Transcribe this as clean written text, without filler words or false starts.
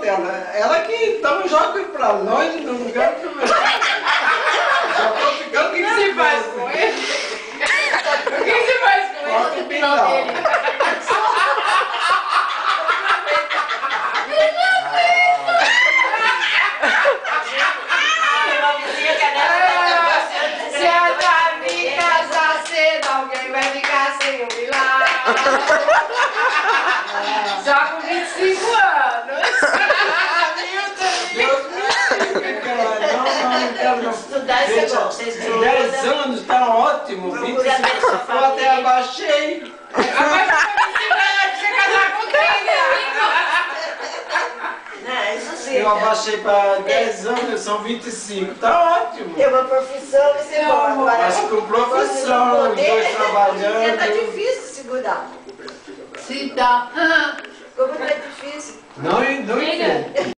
ela que então joga pra longe, não quero que eu já tô ficando. O que você faz com ele? O que você faz com ele? No final dele. Se a Davi casar cedo, alguém vai ficar sem o milagre. Já com 25 anos. Deus me livre, cara. Não quero não. Estudar isso é bom. Você estuda. 10 anos, tá ótimo. 25 eu até abaixei. Agora você casar com 30. Não, isso sim. Eu abaixei para 10 anos, são 25. Tá ótimo. Tem uma profissão e você bom. Agora, Mas com profissão, os dois trabalhando. Tá difícil segurar. Se dá. Como não é difícil? Não entendo.